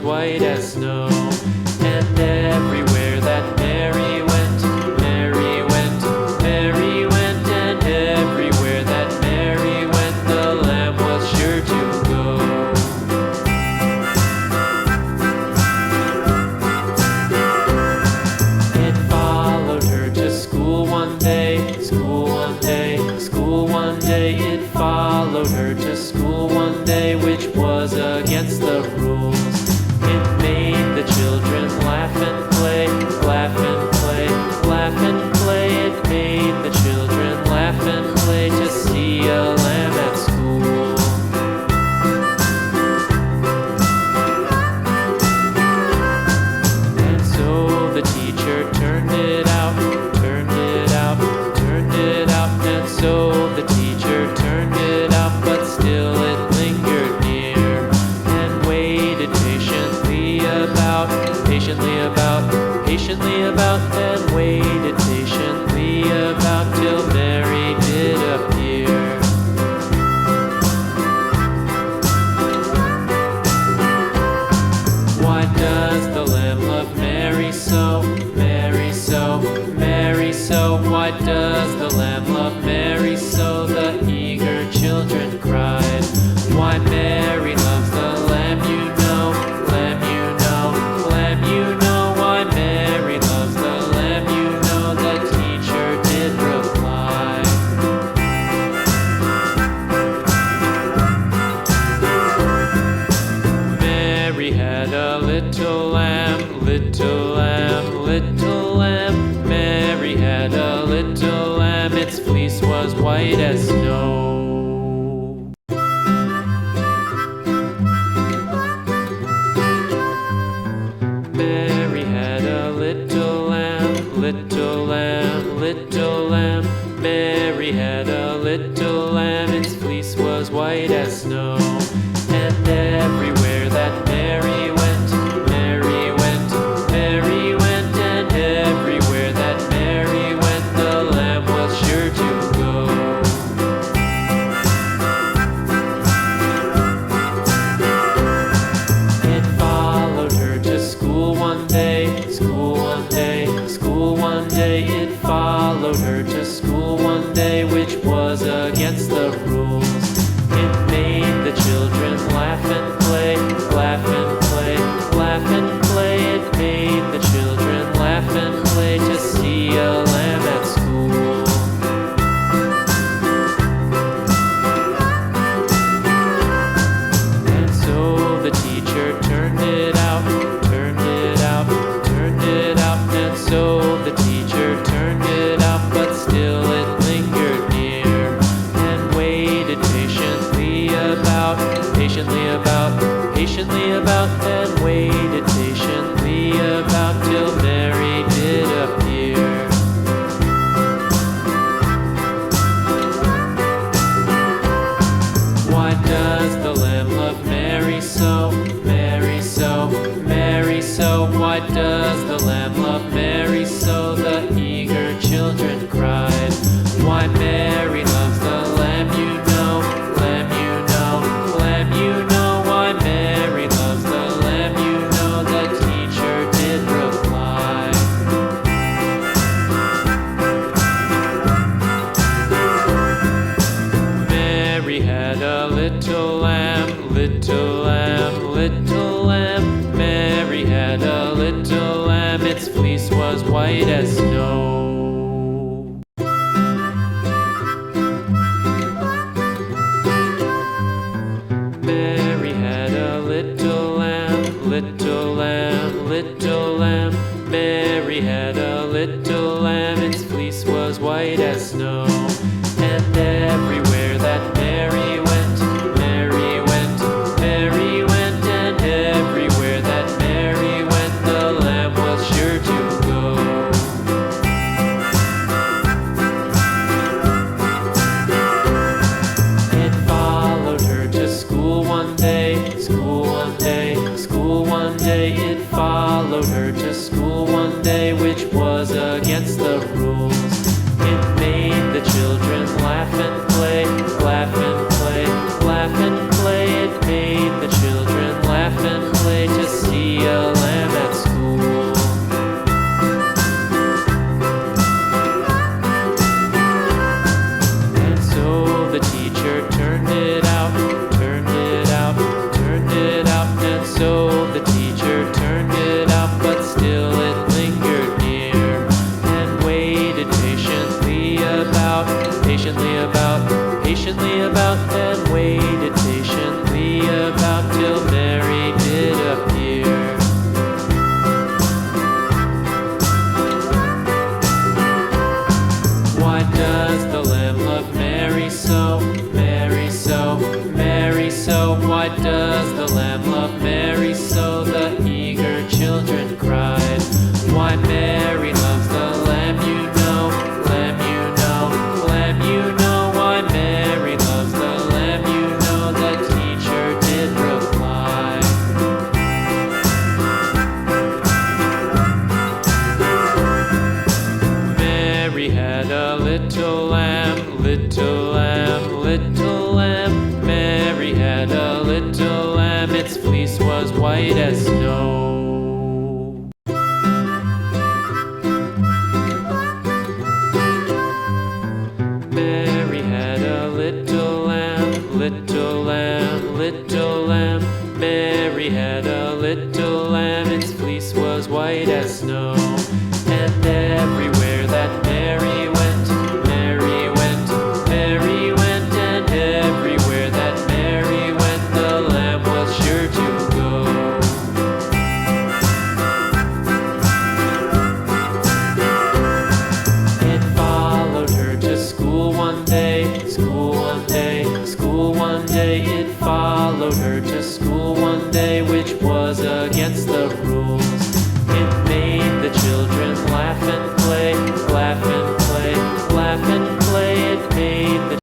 white as snow. And everywhere that Mary went, Mary went, Mary went, and everywhere that Mary went, the lamb was sure to go. It followed her to school one day, school one day, school one day. It followed her to school one day, which was against the rules. It made the children laugh and play, laugh and play, laugh and play. It made the children laugh and play to see a lamb at school. And so the teacher turned it out, turned it out, turned it out. And so the teacher turned it out, but still it lingered near and waited patiently about, patiently about, and waited patiently about till Mary did appear. Why does the lamb love Mary so, Mary so, Mary so? Why does the lamb love Mary so? The eager children cried. Why Mary loves the lamb, you know, lamb, you know, lamb, you know. Why Mary loves the lamb, you know, the teacher did reply. Mary had a little lamb, little lamb, little lamb. Mary had a little lamb, its fleece was white as snow. Mary had a little lamb, little lamb, little lamb. Mary had a little lamb, its fleece was white as snow. And everywhere that Mary went, Mary went, Mary went, and everywhere that Mary went, the lamb was sure to go. It followed her to school one day, school one day, school one day. It followed her to school one day, which was against the rules. It made the children laugh and play, laugh and play, laugh and play. It made the children laugh and play to see a lamb at school. And so the teacher turned it out, turned it out, turned it out. And so the teacher turned it out, but still it lingered near and waited patiently about, patiently about, and waited patiently about till Mary did appear. Why does the lamb love Mary so, Mary so, Mary so? Why does the lamb love Mary so? The eager children cried. Why Mary loves the lamb, you know, lamb, you know, lamb, you know. Why Mary loves the lamb, you know, the teacher did reply. Mary had a little lamb, little lamb, little lamb. Mary had a little lamb, its fleece was white as snow. Mary had a little lamb, little lamb, little lamb. Mary had a little lamb, its fleece was white as snow. And everywhere that Mary went, Mary went, Mary went, and everywhere that Mary went, the lamb was sure to go. It followed her to school one day, school one day, school one day. It followed her to school one day, which was against the rules. It made the children laugh and play, laugh and play, laugh and play. It made the children laugh and play to see a lamb at school. And so the teacher turned it out, turned it out, turned it out. And so the teacher turned it out, but still it lingered near, and waited patiently about, and waited patiently about till Mary did appear. Why does the lamb love Mary so, Mary so, Mary so? Why does the lamb love Mary so? The eager children cried. Why Mary loves the lamb, you know, lamb, you know, lamb, you know. Why Mary loves the lamb, you know, the teacher did reply. Mary had a little lamb, little lamb, little lamb. Mary had a little lamb, its fleece was white as snow. Mary had a little lamb, little lamb, little lamb. Mary had a little lamb, its fleece was white as snow. And everywhere that Mary went, Mary went, Mary went. And everywhere that Mary went, the lamb was sure to go. It followed her to school one day, school one day, school one day. It followed her to school